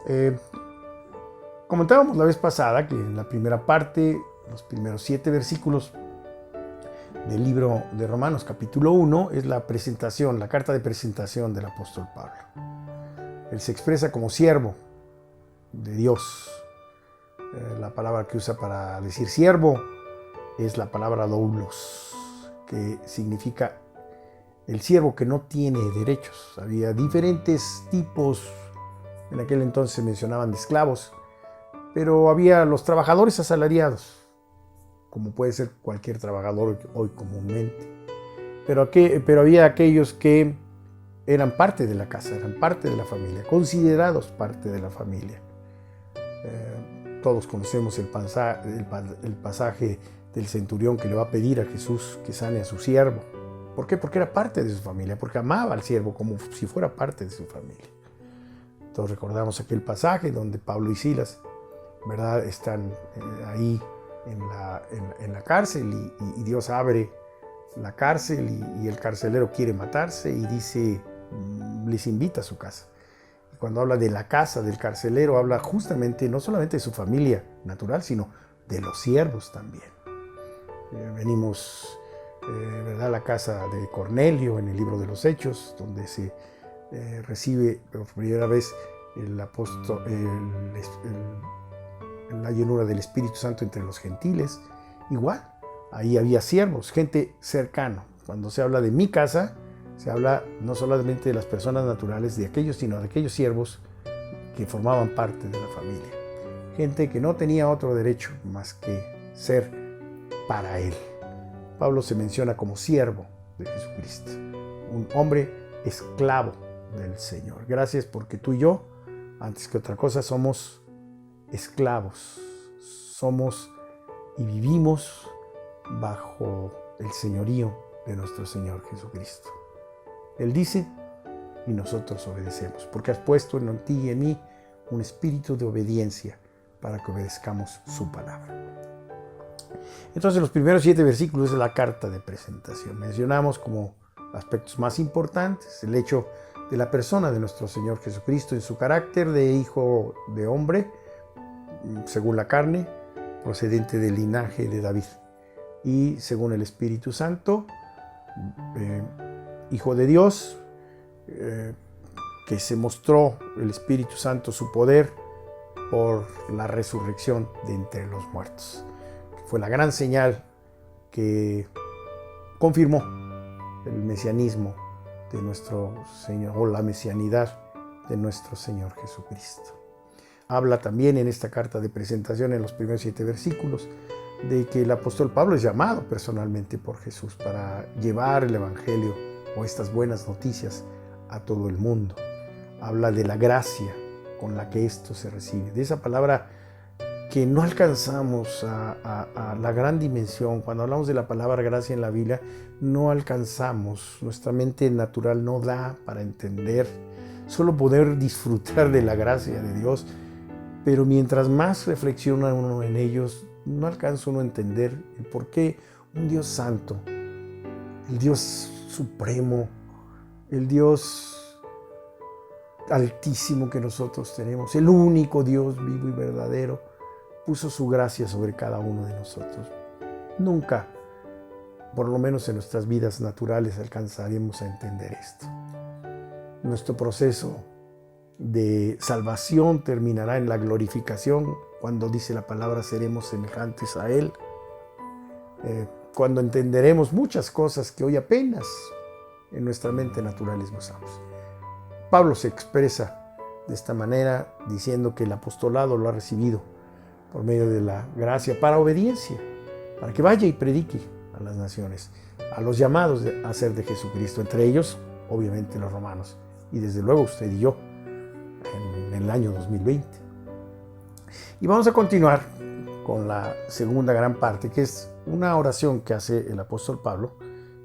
Eh, Comentábamos la vez pasada que en la primera parte, los primeros 7 versículos del libro de Romanos capítulo 1 es la presentación, la carta de presentación del apóstol Pablo. Él se expresa como siervo de Dios. La palabra que usa para decir siervo es la palabra doulos, que significa el siervo que no tiene derechos. Había diferentes tipos, en aquel entonces se mencionaban de esclavos, pero había los trabajadores asalariados, como puede ser cualquier trabajador hoy comúnmente. Pero había aquellos que eran parte de la casa, eran parte de la familia, considerados parte de la familia. Todos conocemos el pasaje del centurión que le va a pedir a Jesús que sane a su siervo. ¿Por qué? Porque era parte de su familia, porque amaba al siervo como si fuera parte de su familia. Todos recordamos aquel pasaje donde Pablo y Silas, ¿verdad?, están ahí en la cárcel y Dios abre la cárcel y el carcelero quiere matarse y dice, les invita a su casa. Y cuando habla de la casa del carcelero, habla justamente no solamente de su familia natural, sino de los siervos también. Venimos, ¿verdad?, a la casa de Cornelio en el libro de los Hechos, donde se recibe por primera vez la llenura del Espíritu Santo entre los gentiles. Igual, ahí había siervos, gente cercana. Cuando se habla de mi casa, se habla no solamente de las personas naturales de aquellos, sino de aquellos siervos que formaban parte de la familia. Gente que no tenía otro derecho más que ser para él. Pablo se menciona como siervo de Jesucristo, un hombre esclavo del Señor. Gracias, porque tú y yo, antes que otra cosa, somos esclavos. Somos y vivimos bajo el señorío de nuestro Señor Jesucristo. Él dice y nosotros obedecemos, porque has puesto en ti y en mí un espíritu de obediencia para que obedezcamos su palabra. Entonces, los primeros 7 versículos de la carta de presentación mencionamos como aspectos más importantes el hecho de la persona de nuestro Señor Jesucristo en su carácter de hijo de hombre, según la carne, procedente del linaje de David, y según el Espíritu Santo, hijo de Dios, que se mostró el Espíritu Santo su poder por la resurrección de entre los muertos. Fue la gran señal que confirmó el mesianismo de nuestro Señor, o la mesianidad de nuestro Señor Jesucristo. Habla también en esta carta de presentación, en los primeros 7 versículos, de que el apóstol Pablo es llamado personalmente por Jesús para llevar el evangelio o estas buenas noticias a todo el mundo. Habla de la gracia con la que esto se recibe, de esa palabra que no alcanzamos a la gran dimensión. Cuando hablamos de la palabra gracia en la Biblia, no alcanzamos, nuestra mente natural no da para entender, solo poder disfrutar de la gracia de Dios. Pero mientras más reflexiona uno en ellos, no alcanza uno a entender el por qué un Dios santo, el Dios supremo, el Dios altísimo que nosotros tenemos, el único Dios vivo y verdadero, puso su gracia sobre cada uno de nosotros. Nunca, por lo menos en nuestras vidas naturales, alcanzaremos a entender esto. Nuestro proceso de salvación terminará en la glorificación, cuando dice la palabra seremos semejantes a Él, cuando entenderemos muchas cosas que hoy apenas en nuestra mente natural esbozamos. Pablo se expresa de esta manera diciendo que el apostolado lo ha recibido por medio de la gracia para obediencia, para que vaya y predique a las naciones, a los llamados a ser de Jesucristo, entre ellos obviamente los romanos, y desde luego usted y yo en el año 2020. Y vamos a continuar con la segunda gran parte, que es una oración que hace el apóstol Pablo,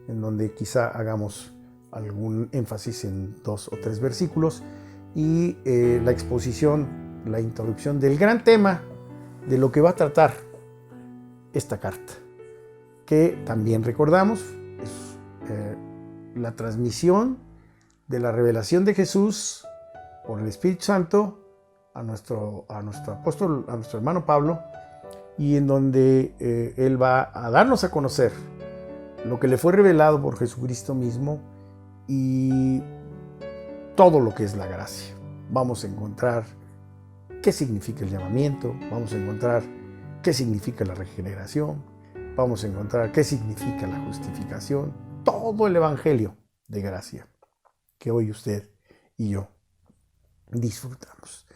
en donde quizá hagamos algún énfasis en 2 o 3 versículos, y la exposición, la introducción del gran tema de lo que va a tratar esta carta, que también recordamos es la transmisión de la revelación de Jesús por el Espíritu Santo nuestro apóstol, a nuestro hermano Pablo, y en donde él va a darnos a conocer lo que le fue revelado por Jesucristo mismo y todo lo que es la gracia. Vamos a encontrar qué significa el llamamiento, vamos a encontrar qué significa la regeneración, vamos a encontrar qué significa la justificación, todo el evangelio de gracia que hoy usted y yo disfrutamos.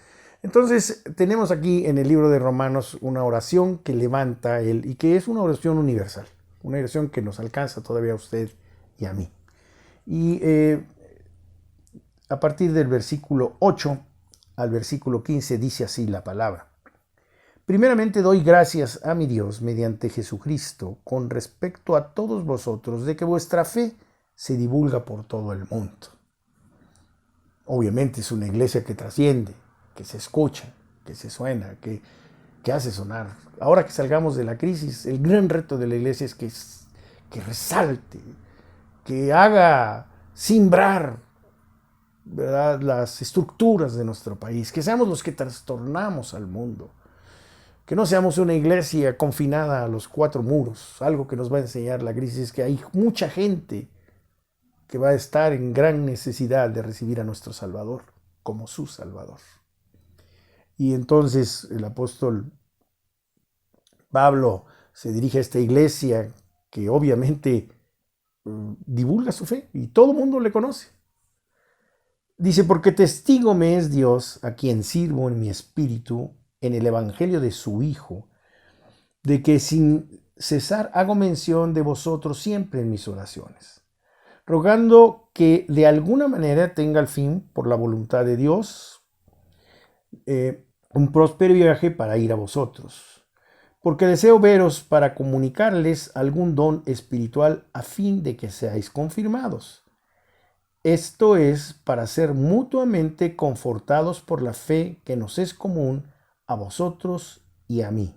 Entonces tenemos aquí en el libro de Romanos una oración que levanta él y que es una oración universal, una oración que nos alcanza todavía a usted y a mí. Y a partir del versículo 8 al versículo 15 dice así la palabra. Primeramente doy gracias a mi Dios mediante Jesucristo con respecto a todos vosotros de que vuestra fe se divulga por todo el mundo. Obviamente es una iglesia que trasciende, que se escucha, que se suena, que hace sonar. Ahora que salgamos de la crisis, el gran reto de la iglesia es que resalte, que haga simbrar, ¿verdad?, las estructuras de nuestro país, que seamos los que trastornamos al mundo, que no seamos una iglesia confinada a los cuatro muros. Algo que nos va a enseñar la crisis es que hay mucha gente que va a estar en gran necesidad de recibir a nuestro Salvador como su Salvador. Y entonces el apóstol Pablo se dirige a esta iglesia que obviamente divulga su fe y todo el mundo le conoce. Dice, porque testigo me es Dios, a quien sirvo en mi espíritu, en el evangelio de su Hijo, de que sin cesar hago mención de vosotros siempre en mis oraciones, rogando que de alguna manera tenga al fin, por la voluntad de Dios, un próspero viaje para ir a vosotros, porque deseo veros para comunicarles algún don espiritual a fin de que seáis confirmados. Esto es para ser mutuamente confortados por la fe que nos es común a vosotros y a mí.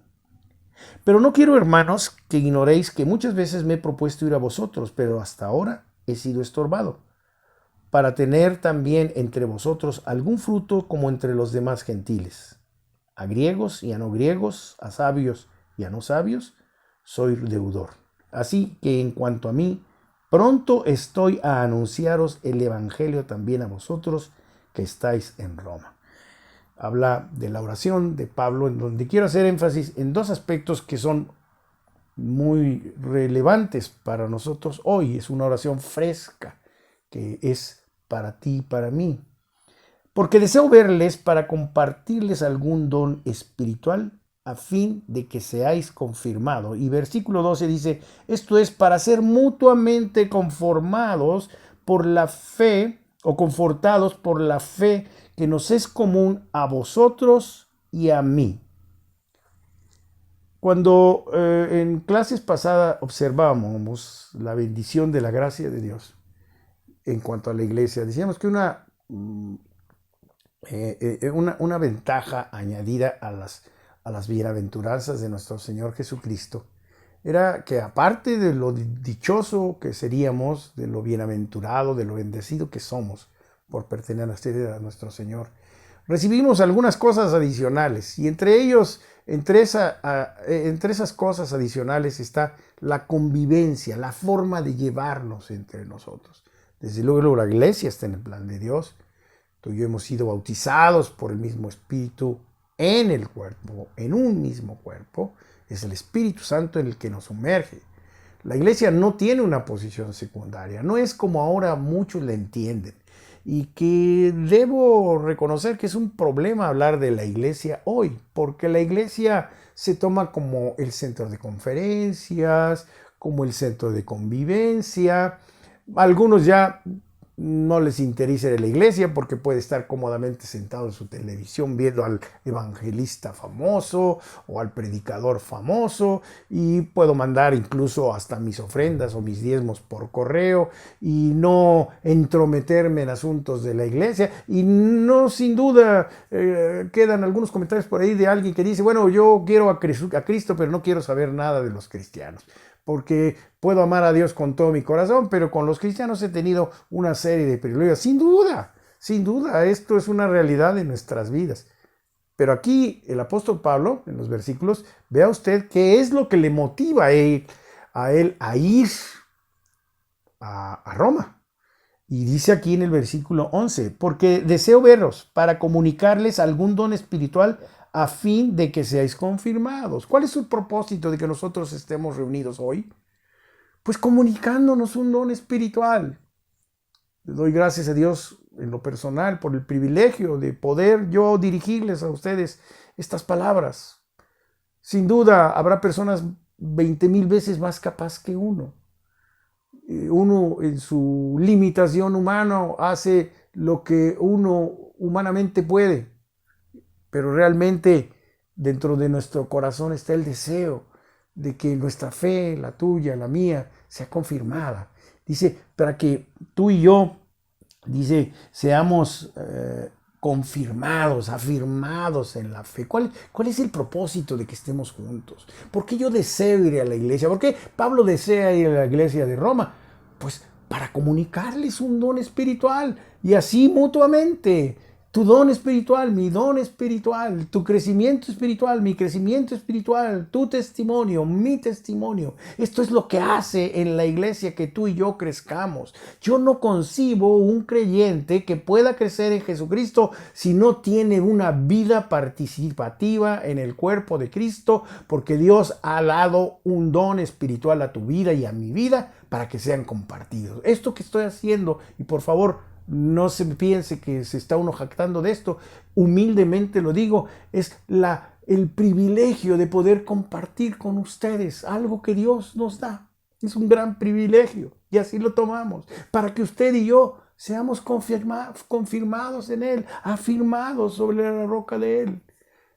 Pero no quiero, hermanos, que ignoréis que muchas veces me he propuesto ir a vosotros, pero hasta ahora he sido estorbado, para tener también entre vosotros algún fruto como entre los demás gentiles. A griegos y a no griegos, a sabios y a no sabios, soy deudor. Así que en cuanto a mí, pronto estoy a anunciaros el evangelio también a vosotros que estáis en Roma. Habla de la oración de Pablo, en donde quiero hacer énfasis en dos aspectos que son muy relevantes para nosotros hoy. Es una oración fresca, que es para ti y para mí. Porque deseo verles para compartirles algún don espiritual a fin de que seáis confirmados. Y versículo 12 dice, esto es para ser mutuamente conformados por la fe, o confortados por la fe que nos es común a vosotros y a mí. Cuando en clases pasadas observábamos la bendición de la gracia de Dios en cuanto a la iglesia, decíamos que una ventaja añadida a las bienaventuranzas de nuestro Señor Jesucristo era que, aparte de lo dichoso que seríamos, de lo bienaventurado, de lo bendecido que somos por pertenecer a nuestro Señor, recibimos algunas cosas adicionales, y entre esas cosas adicionales está la convivencia, la forma de llevarnos entre nosotros. Desde luego la iglesia está en el plan de Dios. Tú y yo hemos sido bautizados por el mismo Espíritu en el cuerpo, en un mismo cuerpo. Es el Espíritu Santo el que nos sumerge. La iglesia no tiene una posición secundaria, no es como ahora muchos la entienden. Y que debo reconocer que es un problema hablar de la iglesia hoy, porque la iglesia se toma como el centro de conferencias, como el centro de convivencia. Algunos ya no les interesa ir a la iglesia porque puede estar cómodamente sentado en su televisión viendo al evangelista famoso o al predicador famoso, y puedo mandar incluso hasta mis ofrendas o mis diezmos por correo y no entrometerme en asuntos de la iglesia. Y no, sin duda, quedan algunos comentarios por ahí de alguien que dice, bueno, yo quiero a Cristo, pero no quiero saber nada de los cristianos, porque puedo amar a Dios con todo mi corazón, pero con los cristianos he tenido una serie de privilegios. Sin duda, esto es una realidad de nuestras vidas. Pero aquí el apóstol Pablo, en los versículos, vea usted qué es lo que le motiva a él a ir a Roma. Y dice aquí en el versículo 11, porque deseo veros para comunicarles algún don espiritual a fin de que seáis confirmados. ¿Cuál es el propósito de que nosotros estemos reunidos hoy? Pues comunicándonos un don espiritual. Le doy gracias a Dios en lo personal por el privilegio de poder yo dirigirles a ustedes estas palabras. Sin duda habrá personas 20,000 veces más capaz que uno. Uno en su limitación humana hace lo que uno humanamente puede, pero realmente dentro de nuestro corazón está el deseo de que nuestra fe, la tuya, la mía, sea confirmada. Dice, para que tú y yo, dice, seamos confirmados, afirmados en la fe. ¿Cuál es el propósito de que estemos juntos? ¿Por qué yo deseo ir a la iglesia? ¿Por qué Pablo desea ir a la iglesia de Roma? Pues para comunicarles un don espiritual y así mutuamente. Tu don espiritual, mi don espiritual, tu crecimiento espiritual, mi crecimiento espiritual, tu testimonio, mi testimonio. Esto es lo que hace en la iglesia que tú y yo crezcamos. Yo no concibo un creyente que pueda crecer en Jesucristo si no tiene una vida participativa en el cuerpo de Cristo, porque Dios ha dado un don espiritual a tu vida y a mi vida para que sean compartidos. Esto que estoy haciendo, y por favor, no se piense que se está uno jactando de esto, humildemente lo digo, es el privilegio de poder compartir con ustedes algo que Dios nos da. Es un gran privilegio y así lo tomamos, para que usted y yo seamos confirmados en Él, afirmados sobre la roca de Él.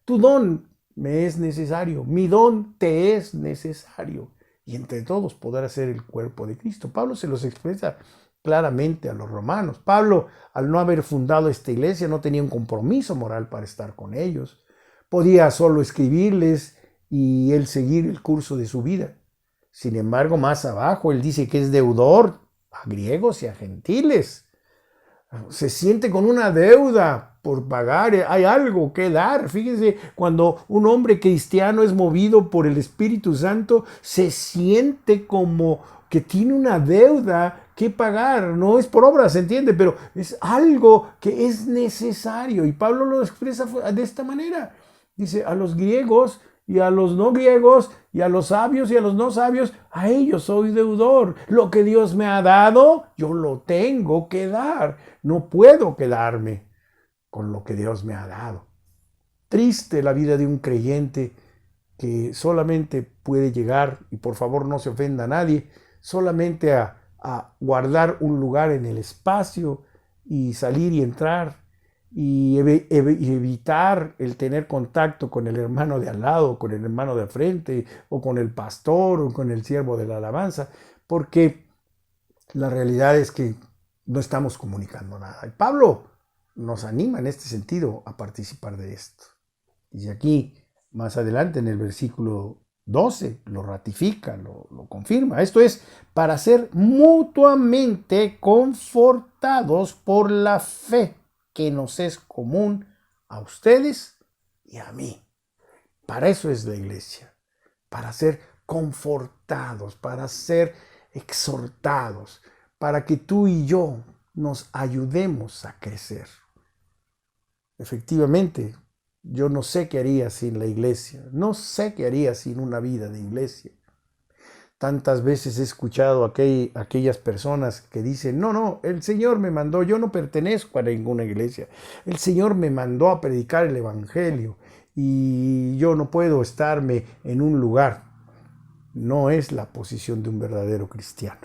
Tu don me es necesario, mi don te es necesario, y entre todos poder hacer el cuerpo de Cristo. Pablo se los expresa claramente a los romanos. Pablo, al no haber fundado esta iglesia, no tenía un compromiso moral para estar con ellos. Podía solo escribirles y él seguir el curso de su vida. Sin embargo, más abajo, él dice que es deudor a griegos y a gentiles. Se siente con una deuda por pagar, hay algo que dar. Fíjense, cuando un hombre cristiano es movido por el Espíritu Santo, se siente como que tiene una deuda que pagar. No es por obra, se entiende, pero es algo que es necesario. Y Pablo lo expresa de esta manera. Dice, a los griegos y a los no griegos, y a los sabios y a los no sabios, a ellos soy deudor. Lo que Dios me ha dado, yo lo tengo que dar. No puedo quedarme con lo que Dios me ha dado. Triste la vida de un creyente que solamente puede llegar, y por favor no se ofenda a nadie, solamente a guardar un lugar en el espacio y salir y entrar y evitar el tener contacto con el hermano de al lado, con el hermano de frente, o con el pastor, o con el siervo de la alabanza, porque la realidad es que no estamos comunicando nada. Y Pablo nos anima en este sentido a participar de esto. Y aquí, más adelante, en el versículo 12, lo ratifica, lo confirma. Esto es para ser mutuamente confortados por la fe que nos es común a ustedes y a mí. Para eso es la iglesia, para ser confortados, para ser exhortados, para que tú y yo nos ayudemos a crecer. Efectivamente, yo no sé qué haría sin la iglesia, no sé qué haría sin una vida de iglesia. Tantas veces he escuchado a aquellas personas que dicen, no, el Señor me mandó, yo no pertenezco a ninguna iglesia. El Señor me mandó a predicar el Evangelio y yo no puedo estarme en un lugar. No es la posición de un verdadero cristiano.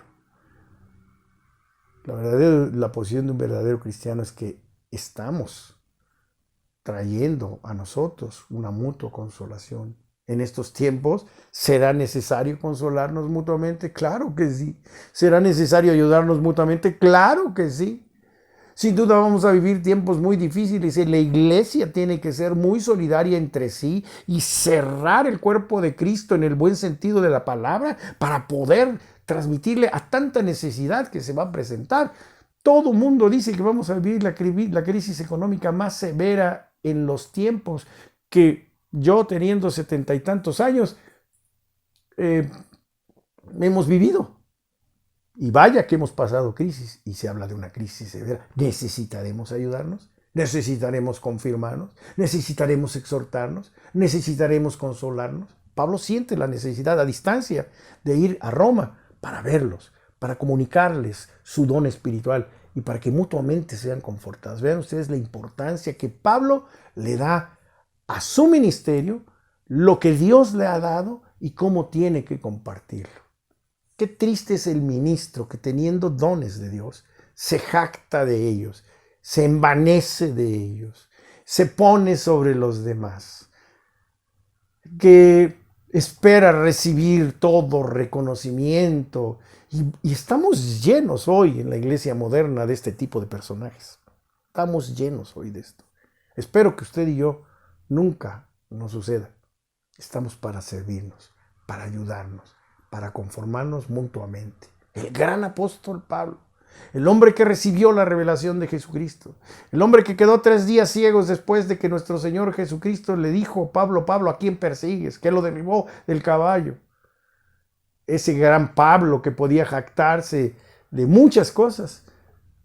La posición de un verdadero cristiano es que estamos trayendo a nosotros una mutua consolación. En estos tiempos, ¿será necesario consolarnos mutuamente? Claro que sí. ¿Será necesario ayudarnos mutuamente? Claro que sí. Sin duda vamos a vivir tiempos muy difíciles y la iglesia tiene que ser muy solidaria entre sí y cerrar el cuerpo de Cristo en el buen sentido de la palabra para poder transmitirle a tanta necesidad que se va a presentar. Todo mundo dice que vamos a vivir la crisis económica más severa en los tiempos que yo, teniendo 70 y tantos años, hemos vivido. Y vaya que hemos pasado crisis, y se habla de una crisis severa. ¿Necesitaremos ayudarnos? ¿Necesitaremos confirmarnos? ¿Necesitaremos exhortarnos? ¿Necesitaremos consolarnos? Pablo siente la necesidad a distancia de ir a Roma para verlos, para comunicarles su don espiritual y para que mutuamente sean confortados. Vean ustedes la importancia que Pablo le da a su ministerio, lo que Dios le ha dado y cómo tiene que compartirlo. Qué triste es el ministro que, teniendo dones de Dios, se jacta de ellos, se envanece de ellos, se pone sobre los demás, que espera recibir todo reconocimiento. Y estamos llenos hoy en la iglesia moderna de este tipo de personajes. Estamos llenos hoy de esto. Espero que usted y yo nunca nos suceda. Estamos para servirnos, para ayudarnos, para conformarnos mutuamente. El gran apóstol Pablo, el hombre que recibió la revelación de Jesucristo, el hombre que quedó 3 días ciegos después de que nuestro Señor Jesucristo le dijo: Pablo, Pablo, ¿a quién persigues? Que lo derribó del caballo. Ese gran Pablo que podía jactarse de muchas cosas,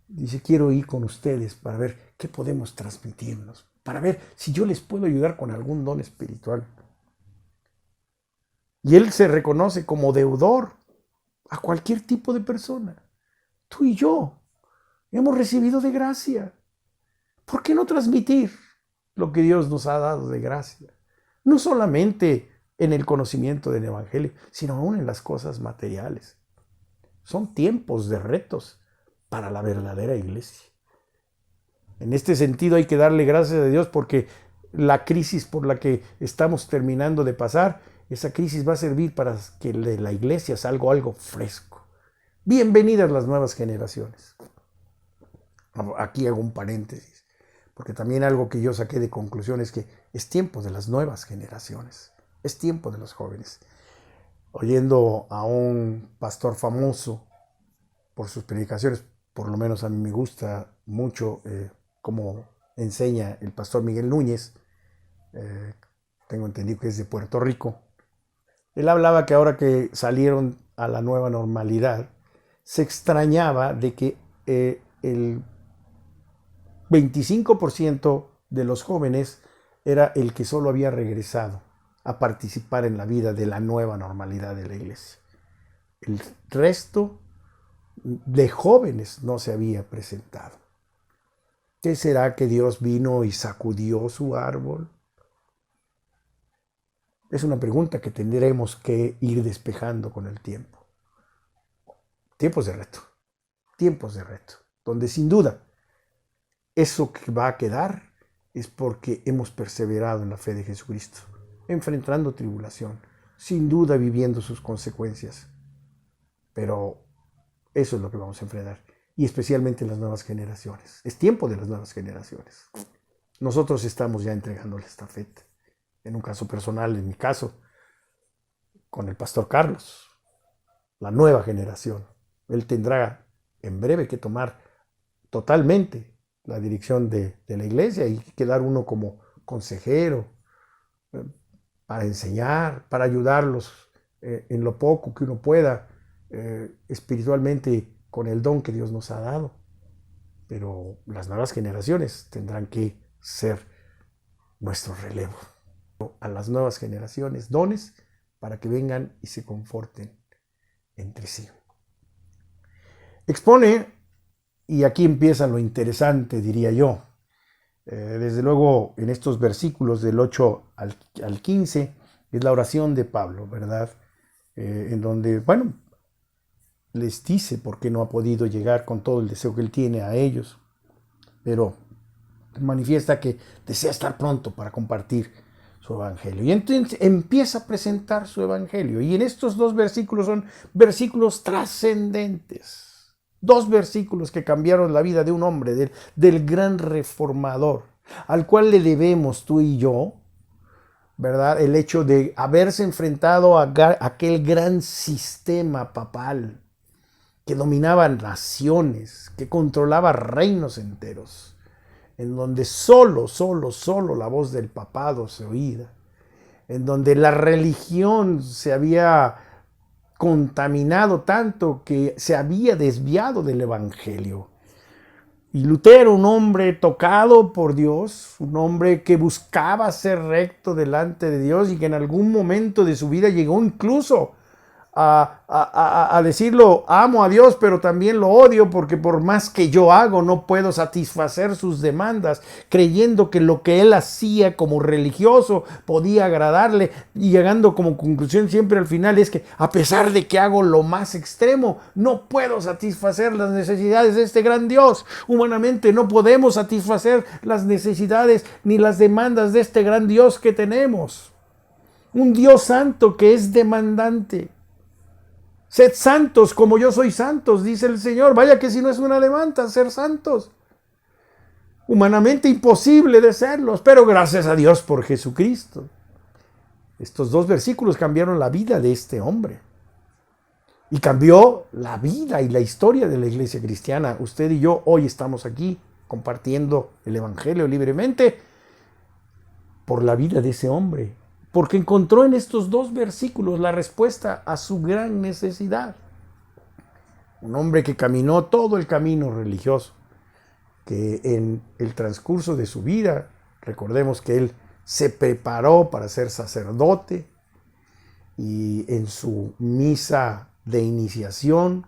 dice: quiero ir con ustedes para ver qué podemos transmitirnos, para ver si yo les puedo ayudar con algún don espiritual. Y él se reconoce como deudor a cualquier tipo de persona. Tú y yo hemos recibido de gracia. ¿Por qué no transmitir lo que Dios nos ha dado de gracia? No solamente en el conocimiento del Evangelio, sino aún en las cosas materiales. Son tiempos de retos para la verdadera iglesia. En este sentido hay que darle gracias a Dios porque la crisis por la que estamos terminando de pasar, esa crisis va a servir para que de la iglesia salga algo fresco. Bienvenidas las nuevas generaciones. Aquí hago un paréntesis, porque también algo que yo saqué de conclusión es que es tiempo de las nuevas generaciones, es tiempo de los jóvenes. Oyendo a un pastor famoso por sus predicaciones, por lo menos a mí me gusta mucho cómo enseña el pastor Miguel Núñez, tengo entendido que es de Puerto Rico. Él hablaba que ahora que salieron a la nueva normalidad, se extrañaba de que el 25% de los jóvenes era el que solo había regresado a participar en la vida de la nueva normalidad de la iglesia. El resto de jóvenes no se había presentado. ¿Qué será que Dios vino y sacudió su árbol? Es una pregunta que tendremos que ir despejando con el tiempo. Tiempos de reto, donde sin duda eso que va a quedar es porque hemos perseverado en la fe de Jesucristo, enfrentando tribulación, sin duda viviendo sus consecuencias. Pero eso es lo que vamos a enfrentar, y especialmente las nuevas generaciones. Es tiempo de las nuevas generaciones. Nosotros estamos ya entregando la estafeta. En un caso personal, en mi caso, con el pastor Carlos, la nueva generación. Él tendrá en breve que tomar totalmente la dirección de la iglesia y quedar uno como consejero para enseñar, para ayudarlos en lo poco que uno pueda espiritualmente con el don que Dios nos ha dado. Pero las nuevas generaciones tendrán que ser nuestro relevo. A las nuevas generaciones dones para que vengan y se conforten entre sí. Expone, y aquí empieza lo interesante, diría yo. Desde luego, en estos versículos del 8 al 15, es la oración de Pablo, ¿verdad? En donde, bueno, les dice por qué no ha podido llegar con todo el deseo que él tiene a ellos, pero manifiesta que desea estar pronto para compartir su evangelio. Y entonces empieza a presentar su evangelio. Y en estos 2 versículos son versículos trascendentes. 2 versículos que cambiaron la vida de un hombre, del gran reformador, al cual le debemos tú y yo, ¿verdad? El hecho de haberse enfrentado a aquel gran sistema papal que dominaba naciones, que controlaba reinos enteros. en donde solo la voz del papado se oía, en donde la religión se había contaminado tanto que se había desviado del Evangelio. Y Lutero, un hombre tocado por Dios, un hombre que buscaba ser recto delante de Dios y que en algún momento de su vida llegó incluso a decirlo, amo a Dios, pero también lo odio porque por más que yo hago no puedo satisfacer sus demandas, creyendo que lo que él hacía como religioso podía agradarle, y llegando como conclusión siempre al final es que a pesar de que hago lo más extremo, no puedo satisfacer las necesidades de este gran Dios. Humanamente no podemos satisfacer las necesidades ni las demandas de este gran Dios que tenemos. Un Dios santo que es demandante. Sed santos como yo soy santos, dice el Señor. Vaya que si no es una demanda ser santos. Humanamente imposible de serlos, pero gracias a Dios por Jesucristo. Estos dos versículos cambiaron la vida de este hombre. Y cambió la vida y la historia de la iglesia cristiana. Usted y yo hoy estamos aquí compartiendo el Evangelio libremente por la vida de ese hombre. Porque encontró en estos dos versículos la respuesta a su gran necesidad. Un hombre que caminó todo el camino religioso, que en el transcurso de su vida, recordemos que él se preparó para ser sacerdote, y en su misa de iniciación,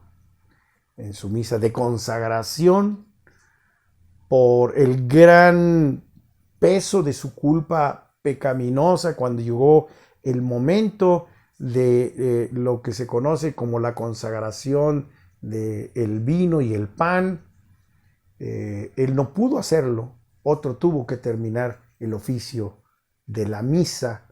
en su misa de consagración, por el gran peso de su culpa pecaminosa, cuando llegó el momento de lo que se conoce como la consagración del vino y el pan, él no pudo hacerlo. Otro tuvo que terminar el oficio de la misa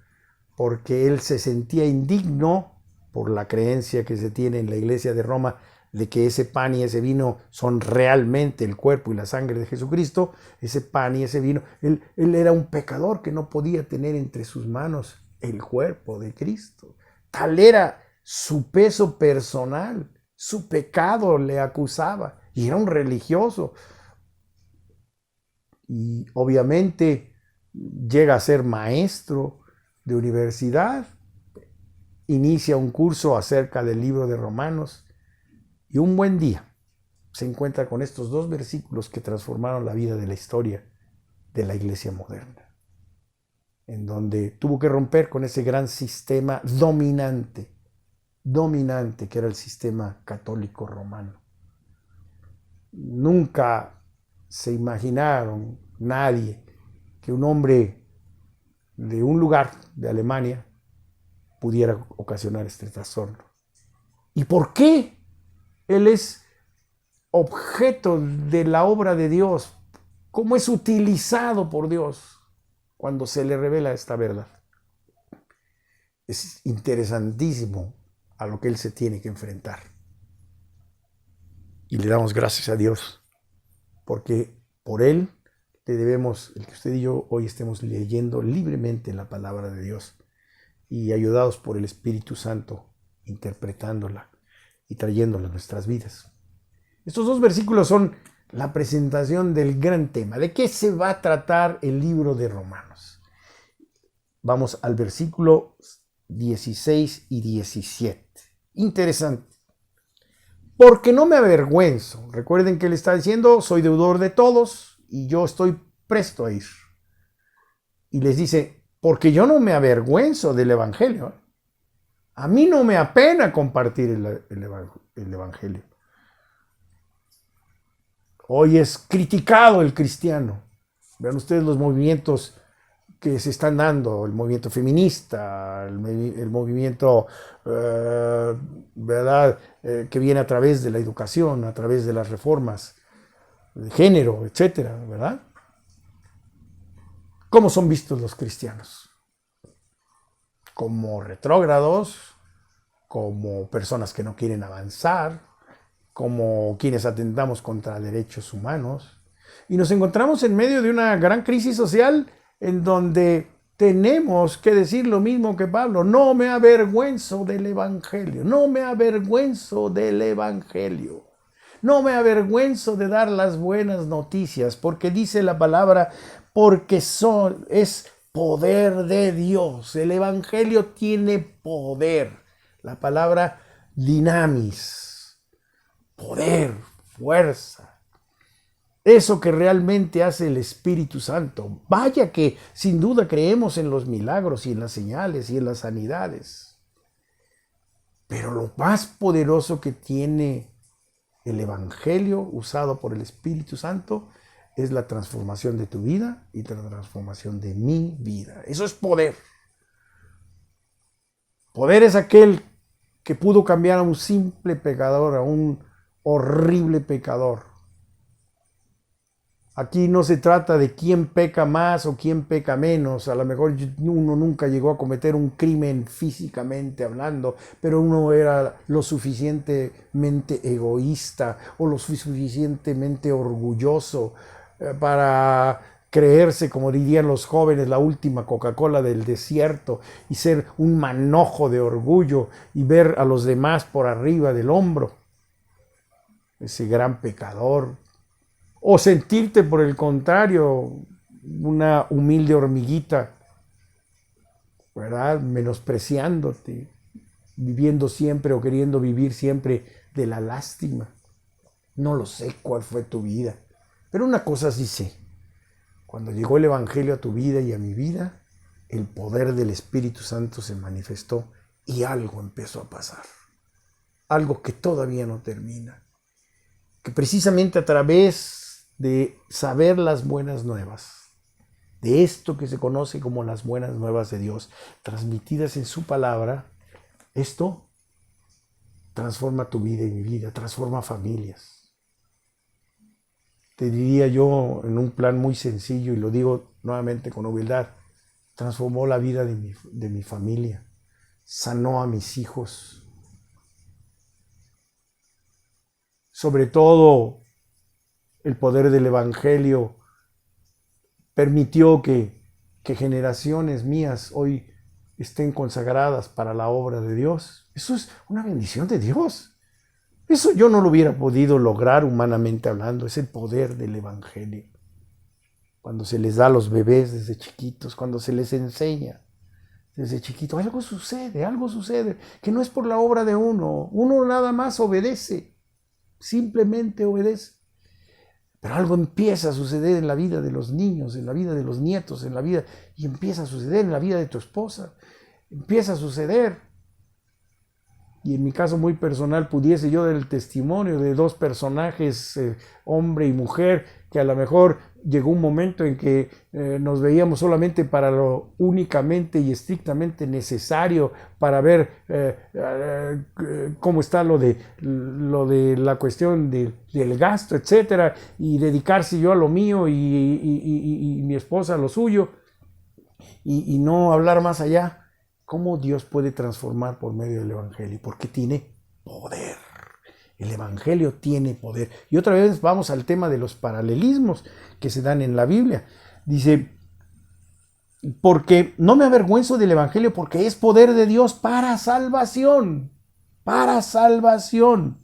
porque él se sentía indigno por la creencia que se tiene en la Iglesia de Roma de que ese pan y ese vino son realmente el cuerpo y la sangre de Jesucristo. Ese pan y ese vino, él era un pecador que no podía tener entre sus manos el cuerpo de Cristo. Tal era su peso personal, su pecado le acusaba, y era un religioso. Y obviamente llega a ser maestro de universidad, inicia un curso acerca del libro de Romanos, y un buen día se encuentra con estos dos versículos que transformaron la vida de la historia de la iglesia moderna, en donde tuvo que romper con ese gran sistema dominante que era el sistema católico romano. Nunca se imaginaron nadie que un hombre de un lugar de Alemania pudiera ocasionar este trastorno. ¿Y por qué? Él es objeto de la obra de Dios. ¿Cómo es utilizado por Dios cuando se le revela esta verdad? Es interesantísimo a lo que él se tiene que enfrentar. Y le damos gracias a Dios, porque por él le debemos el que usted y yo hoy estemos leyendo libremente la palabra de Dios y ayudados por el Espíritu Santo, interpretándola y trayéndola a nuestras vidas. Estos dos versículos son la presentación del gran tema. ¿De qué se va a tratar el libro de Romanos? Vamos al versículo 16 y 17. Interesante. Porque no me avergüenzo. Recuerden que él está diciendo, soy deudor de todos y yo estoy presto a ir. Y les dice, porque yo no me avergüenzo del Evangelio. A mí no me apena compartir el Evangelio. Hoy es criticado el cristiano. Vean ustedes los movimientos que se están dando, el movimiento feminista, el movimiento ¿verdad? Que viene a través de la educación, a través de las reformas de género, etcétera, ¿verdad? ¿Cómo son vistos los cristianos? Como retrógrados, como personas que no quieren avanzar, como quienes atentamos contra derechos humanos. Y nos encontramos en medio de una gran crisis social en donde tenemos que decir lo mismo que Pablo: no me avergüenzo del Evangelio, no me avergüenzo del Evangelio. No me avergüenzo de dar las buenas noticias, porque dice la palabra, porque es poder de Dios. El evangelio tiene poder. La palabra dinamis, poder, fuerza. Eso que realmente hace el Espíritu Santo. Vaya que sin duda creemos en los milagros y en las señales y en las sanidades. Pero lo más poderoso que tiene el evangelio usado por el Espíritu Santo es la transformación de tu vida y la transformación de mi vida. Eso es poder. Poder es aquel que pudo cambiar a un simple pecador, a un horrible pecador. Aquí no se trata de quién peca más o quién peca menos. A lo mejor uno nunca llegó a cometer un crimen físicamente hablando, pero uno era lo suficientemente egoísta o lo suficientemente orgulloso para creerse, como dirían los jóvenes, la última Coca-Cola del desierto y ser un manojo de orgullo y ver a los demás por arriba del hombro. Ese gran pecador. O sentirte, por el contrario, una humilde hormiguita, ¿verdad? Menospreciándote, viviendo siempre o queriendo vivir siempre de la lástima. No lo sé cuál fue tu vida, pero una cosa sí sé. Cuando llegó el Evangelio a tu vida y a mi vida, el poder del Espíritu Santo se manifestó y algo empezó a pasar. Algo que todavía no termina. Que precisamente a través de saber las buenas nuevas, de esto que se conoce como las buenas nuevas de Dios, transmitidas en su palabra, esto transforma tu vida y mi vida, transforma familias. Te diría yo en un plan muy sencillo, y lo digo nuevamente con humildad, transformó la vida de mi familia, sanó a mis hijos. Sobre todo, el poder del Evangelio permitió que generaciones mías hoy estén consagradas para la obra de Dios. Eso es una bendición de Dios. Eso yo no lo hubiera podido lograr humanamente hablando. Es el poder del Evangelio. Cuando se les da a los bebés desde chiquitos, cuando se les enseña desde chiquito, algo sucede, que no es por la obra de uno. Uno nada más obedece, simplemente obedece. Pero algo empieza a suceder en la vida de los niños, en la vida de los nietos, y empieza a suceder en la vida de tu esposa. Empieza a suceder. Y en mi caso muy personal pudiese yo dar el testimonio de dos personajes, hombre y mujer, que a lo mejor llegó un momento en que nos veíamos solamente para lo únicamente y estrictamente necesario para ver cómo está lo de la cuestión del gasto, etcétera, y dedicarse yo a lo mío y mi esposa a lo suyo y no hablar más allá. ¿Cómo Dios puede transformar por medio del Evangelio? Porque tiene poder. El Evangelio tiene poder. Y otra vez vamos al tema de los paralelismos que se dan en la Biblia. Dice, porque no me avergüenzo del Evangelio porque es poder de Dios para salvación. Para salvación.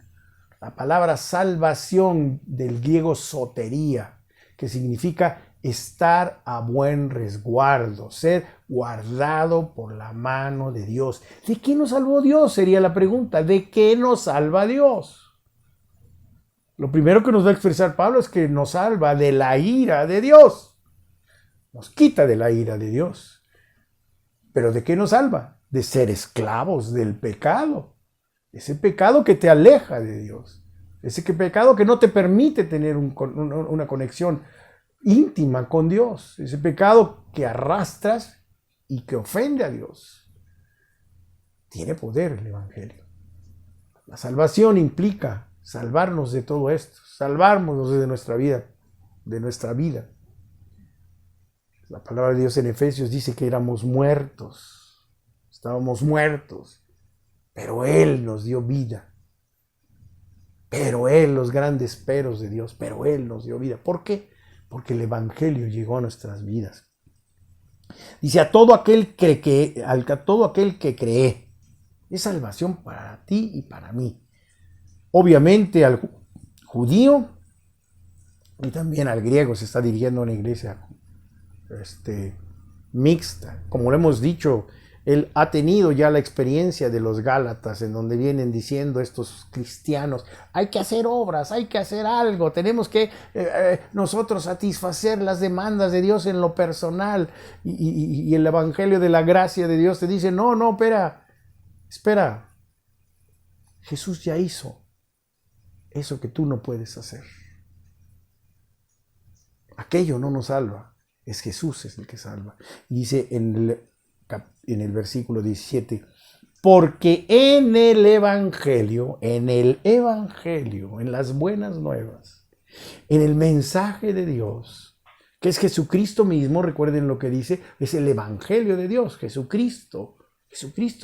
La palabra salvación del griego sotería, que significa estar a buen resguardo, ser guardado por la mano de Dios. ¿De qué nos salvó Dios? Sería la pregunta. ¿De qué nos salva Dios? Lo primero que nos va a expresar Pablo es que nos salva de la ira de Dios. Nos quita de la ira de Dios. ¿Pero de qué nos salva? De ser esclavos del pecado. Ese pecado que te aleja de Dios. Ese pecado que no te permite tener una conexión íntima con Dios, ese pecado que arrastras y que ofende a Dios. Tiene poder el Evangelio. La salvación implica salvarnos de todo esto, salvarnos de nuestra vida, La palabra de Dios en Efesios dice que éramos muertos, estábamos muertos, pero Él nos dio vida. Pero Él, los grandes peros de Dios, pero Él nos dio vida. ¿Por qué? Porque el Evangelio llegó a nuestras vidas. Dice, a todo aquel que cree, es salvación para ti y para mí. Obviamente, al judío y también al griego. Se está dirigiendo a una iglesia mixta. Como lo hemos dicho, él ha tenido ya la experiencia de los Gálatas, en donde vienen diciendo estos cristianos, hay que hacer obras, hay que hacer algo, tenemos que nosotros satisfacer las demandas de Dios en lo personal. Y el evangelio de la gracia de Dios te dice, no, espera, Jesús ya hizo eso que tú no puedes hacer. Aquello no nos salva, es Jesús es el que salva. Y dice en el versículo 17, porque en el Evangelio, en las buenas nuevas, en el mensaje de Dios, que es Jesucristo mismo, recuerden lo que dice, es el Evangelio de Dios, Jesucristo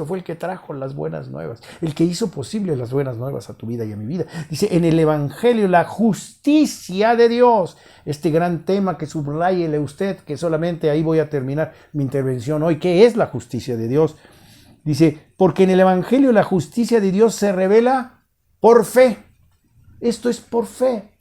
fue el que trajo las buenas nuevas, el que hizo posible las buenas nuevas a tu vida y a mi vida. Dice, en el Evangelio, la justicia de Dios, este gran tema que subláyele usted, que solamente ahí voy a terminar mi intervención hoy. ¿Qué es la justicia de Dios? Dice, porque en el Evangelio la justicia de Dios se revela por fe. Esto es por fe.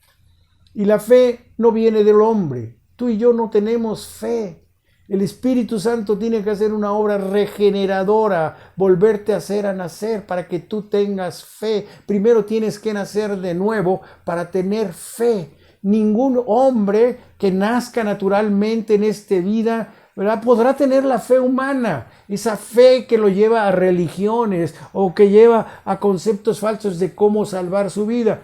Y la fe no viene del hombre. Tú y yo no tenemos fe. El Espíritu Santo tiene que hacer una obra regeneradora, volverte a hacer a nacer para que tú tengas fe. Primero tienes que nacer de nuevo para tener fe. Ningún hombre que nazca naturalmente en esta vida, ¿verdad?, podrá tener la fe humana, esa fe que lo lleva a religiones o que lleva a conceptos falsos de cómo salvar su vida.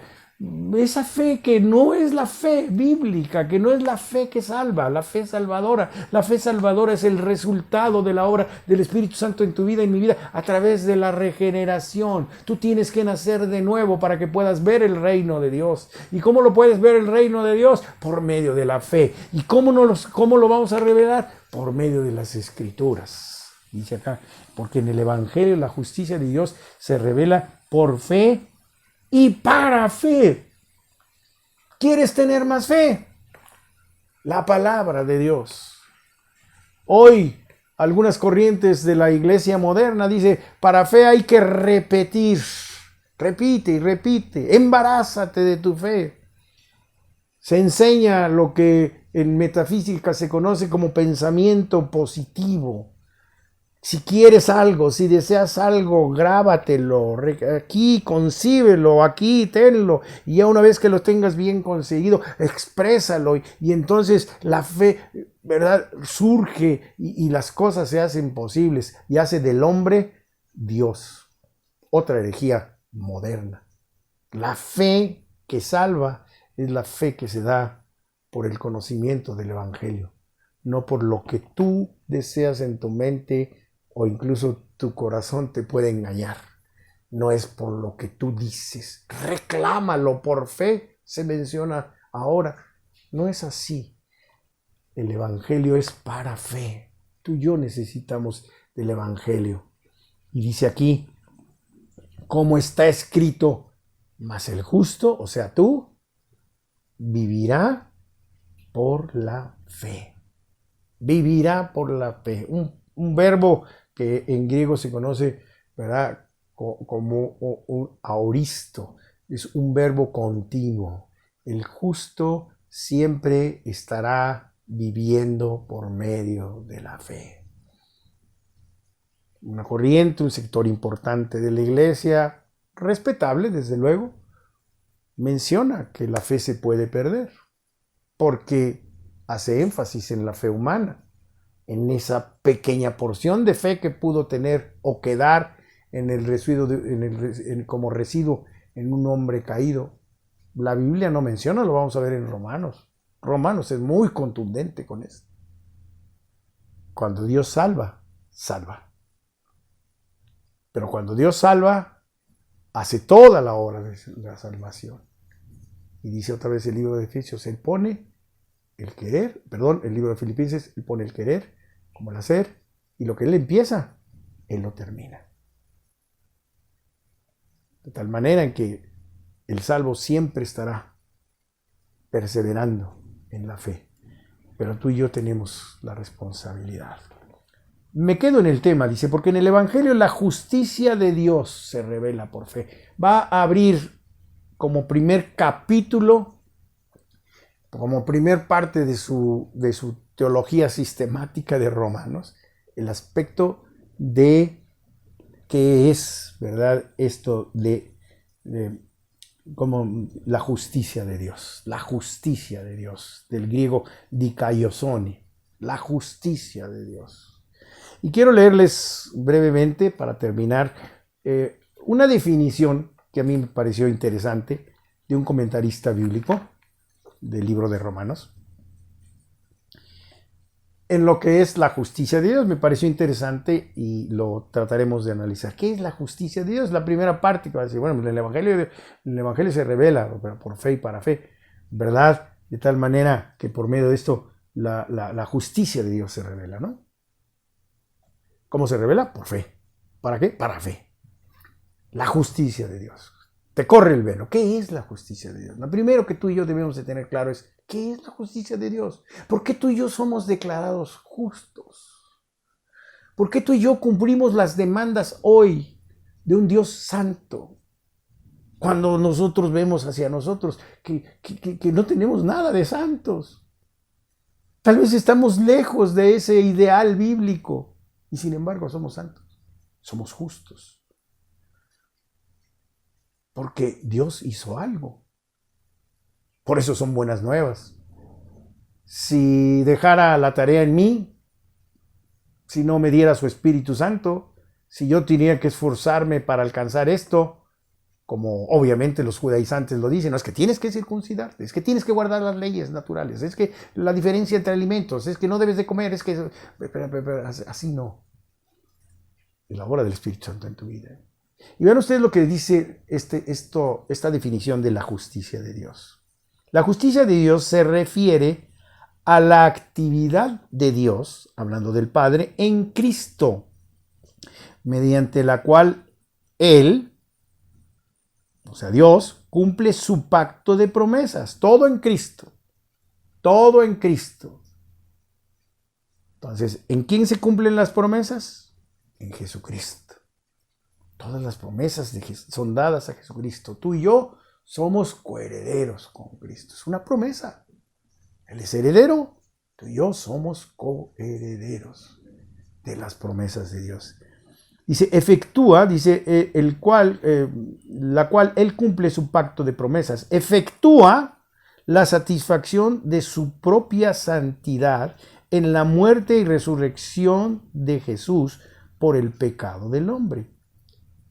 Esa fe que no es la fe bíblica, que no es la fe que salva, la fe salvadora. La fe salvadora es el resultado de la obra del Espíritu Santo en tu vida y en mi vida a través de la regeneración. Tú tienes que nacer de nuevo para que puedas ver el reino de Dios. ¿Y cómo lo puedes ver el reino de Dios? Por medio de la fe. ¿Y cómo lo vamos a revelar? Por medio de las Escrituras. Dice acá, porque en el Evangelio la justicia de Dios se revela por fe y para fe. ¿Quieres tener más fe? La palabra de Dios. Hoy, algunas corrientes de la iglesia moderna dice, para fe hay que repetir. Repite y repite. Embarázate de tu fe. Se enseña lo que en metafísica se conoce como pensamiento positivo. Si quieres algo, si deseas algo, grábatelo, aquí, concíbelo, aquí, tenlo. Y ya una vez que lo tengas bien conseguido, exprésalo. Y entonces la fe, ¿verdad?, surge y las cosas se hacen posibles. Y hace del hombre Dios. Otra herejía moderna. La fe que salva es la fe que se da por el conocimiento del Evangelio. No por lo que tú deseas en tu mente o incluso tu corazón te puede engañar. No es por lo que tú dices. Reclámalo por fe, se menciona ahora. No es así. El Evangelio es para fe. Tú y yo necesitamos del Evangelio. Y dice aquí, como está escrito, mas el justo, o sea tú, vivirá por la fe. Vivirá por la fe. Un verbo que en griego se conoce, ¿verdad?, como un aoristo. Es un verbo continuo. El justo siempre estará viviendo por medio de la fe. Una corriente, un sector importante de la iglesia, respetable desde luego, menciona que la fe se puede perder, porque hace énfasis en la fe humana, en esa pequeña porción de fe que pudo tener o quedar en el residuo como residuo en un hombre caído. La Biblia no menciona, lo vamos a ver en Romanos. Romanos es muy contundente con esto. Cuando Dios salva, salva. Pero cuando Dios salva, hace toda la obra de la salvación. Y dice otra vez el libro de Efesios, Él pone el querer, el libro de Filipenses, Él pone el querer como el hacer, y lo que Él empieza, Él lo termina. De tal manera en que el salvo siempre estará perseverando en la fe. Pero tú y yo tenemos la responsabilidad. Me quedo en el tema, dice, porque en el Evangelio la justicia de Dios se revela por fe. Va a abrir como primer capítulo, como primer parte de su teología sistemática de Romanos, el aspecto de qué es, ¿verdad? Esto de como la justicia de Dios, del griego dikaiosone, la justicia de Dios. Y quiero leerles brevemente, para terminar, una definición que a mí me pareció interesante de un comentarista bíblico del libro de Romanos. En lo que es la justicia de Dios, me pareció interesante y lo trataremos de analizar. ¿Qué es la justicia de Dios? La primera parte que va a decir, bueno, el Evangelio se revela por fe y para fe, ¿verdad? De tal manera que por medio de esto la justicia de Dios se revela, ¿no? ¿Cómo se revela? Por fe. ¿Para qué? Para fe. La justicia de Dios. Te corre el velo. ¿Qué es la justicia de Dios? Lo primero que tú y yo debemos de tener claro es, ¿qué es la justicia de Dios? ¿Por qué tú y yo somos declarados justos? ¿Por qué tú y yo cumplimos las demandas hoy de un Dios santo? Cuando nosotros vemos hacia nosotros que no tenemos nada de santos. Tal vez estamos lejos de ese ideal bíblico y sin embargo somos santos, somos justos. Porque Dios hizo algo. Por eso son buenas nuevas. Si dejara la tarea en mí, si no me diera su Espíritu Santo, si yo tenía que esforzarme para alcanzar esto, como obviamente los judaizantes lo dicen, no es que tienes que circuncidarte, es que tienes que guardar las leyes naturales, es que la diferencia entre alimentos, es que no debes de comer, es que... Pero así no. Es la obra del Espíritu Santo en tu vida. Y vean ustedes lo que dice esta definición de la justicia de Dios. La justicia de Dios se refiere a la actividad de Dios, hablando del Padre, en Cristo, mediante la cual Él, o sea, Dios, cumple su pacto de promesas. Todo en Cristo. Todo en Cristo. Entonces, ¿en quién se cumplen las promesas? En Jesucristo. Todas las promesas son dadas a Jesucristo. Tú y yo somos coherederos con Cristo. Es una promesa. Él es heredero. Tú y yo somos coherederos de las promesas de Dios. Dice, la cual Él cumple su pacto de promesas. Efectúa la satisfacción de su propia santidad en la muerte y resurrección de Jesús por el pecado del hombre.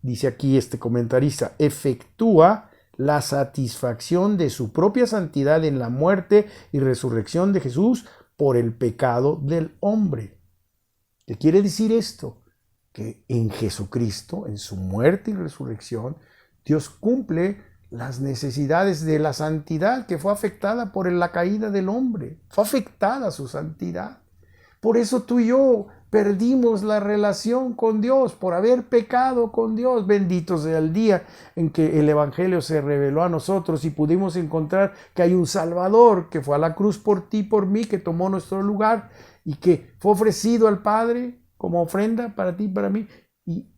Dice aquí este comentarista, efectúa la satisfacción de su propia santidad en la muerte y resurrección de Jesús por el pecado del hombre. ¿Qué quiere decir esto? Que en Jesucristo, en su muerte y resurrección, Dios cumple las necesidades de la santidad que fue afectada por la caída del hombre. Fue afectada su santidad. Por eso tú y yo perdimos la relación con Dios por haber pecado con Dios. Bendito sea el día en que el Evangelio se reveló a nosotros y pudimos encontrar que hay un Salvador que fue a la cruz por ti y por mí, que tomó nuestro lugar y que fue ofrecido al Padre como ofrenda para ti y para mí. Y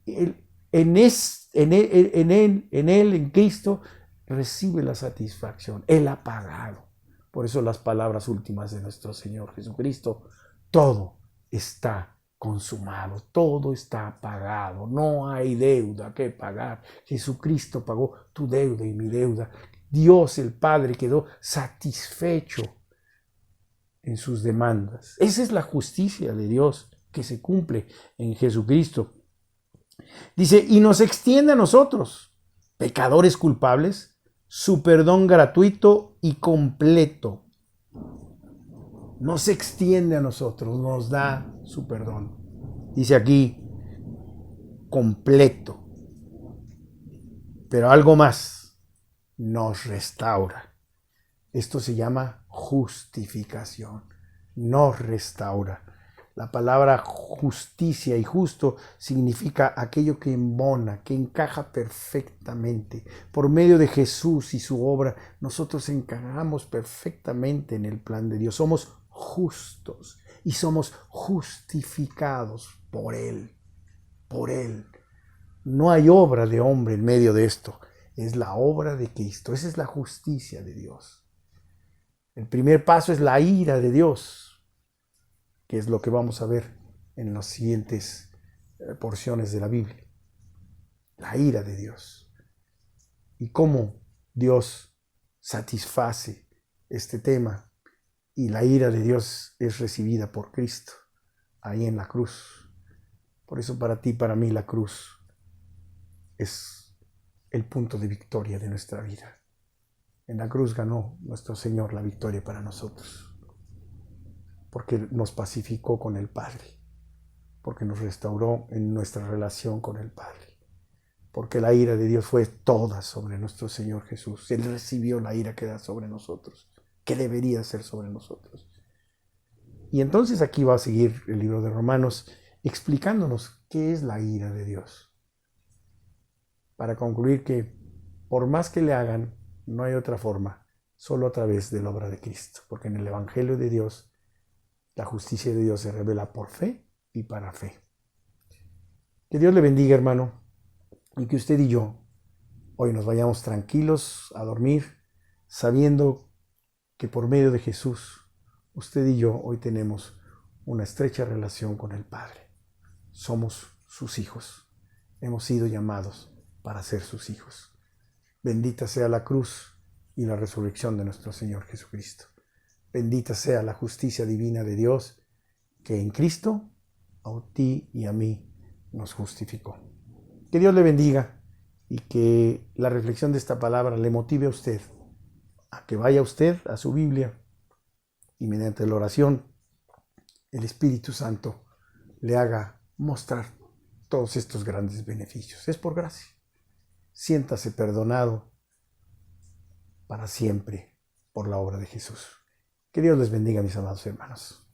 en Él, en Cristo, recibe la satisfacción. Él ha pagado. Por eso las palabras últimas de nuestro Señor Jesucristo: todo está consumado, todo está pagado, no hay deuda que pagar. Jesucristo pagó tu deuda y mi deuda. Dios el Padre quedó satisfecho en sus demandas. Esa es la justicia de Dios que se cumple en Jesucristo. Dice, y nos extiende a nosotros, pecadores culpables, su perdón gratuito y completo. Nos extiende a nosotros, nos da su perdón. Dice aquí, completo. Pero algo más, nos restaura. Esto se llama justificación. Nos restaura. La palabra justicia y justo significa aquello que embona, que encaja perfectamente. Por medio de Jesús y su obra, nosotros encajamos perfectamente en el plan de Dios. Somos justos y somos justificados por Él. Por Él. No hay obra de hombre en medio de esto. es la obra de Cristo. Esa es la justicia de Dios. El primer paso es la ira de Dios, que es lo que vamos a ver en las siguientes porciones de la Biblia. La ira de Dios. Y cómo Dios satisface este tema. Y la ira de Dios es recibida por Cristo, ahí en la cruz. Por eso para ti, para mí, la cruz es el punto de victoria de nuestra vida. En la cruz ganó nuestro Señor la victoria para nosotros, porque nos pacificó con el Padre, porque nos restauró en nuestra relación con el Padre, porque la ira de Dios fue toda sobre nuestro Señor Jesús. Él recibió la ira que da sobre nosotros, que debería ser sobre nosotros. Y entonces aquí va a seguir el libro de Romanos explicándonos qué es la ira de Dios, para concluir que por más que le hagan, no hay otra forma, solo a través de la obra de Cristo, porque en el Evangelio de Dios, la justicia de Dios se revela por fe y para fe. Que Dios le bendiga, hermano, y que usted y yo hoy nos vayamos tranquilos a dormir, sabiendo que por medio de Jesús, usted y yo hoy tenemos una estrecha relación con el Padre. Somos sus hijos. Hemos sido llamados para ser sus hijos. Bendita sea la cruz y la resurrección de nuestro Señor Jesucristo. Bendita sea la justicia divina de Dios, que en Cristo a ti y a mí nos justificó. Que Dios le bendiga y que la reflexión de esta palabra le motive a usted a que vaya usted a su Biblia y mediante la oración el Espíritu Santo le haga mostrar todos estos grandes beneficios. Es por gracia. Siéntase perdonado para siempre por la obra de Jesús. Que Dios les bendiga, mis amados hermanos.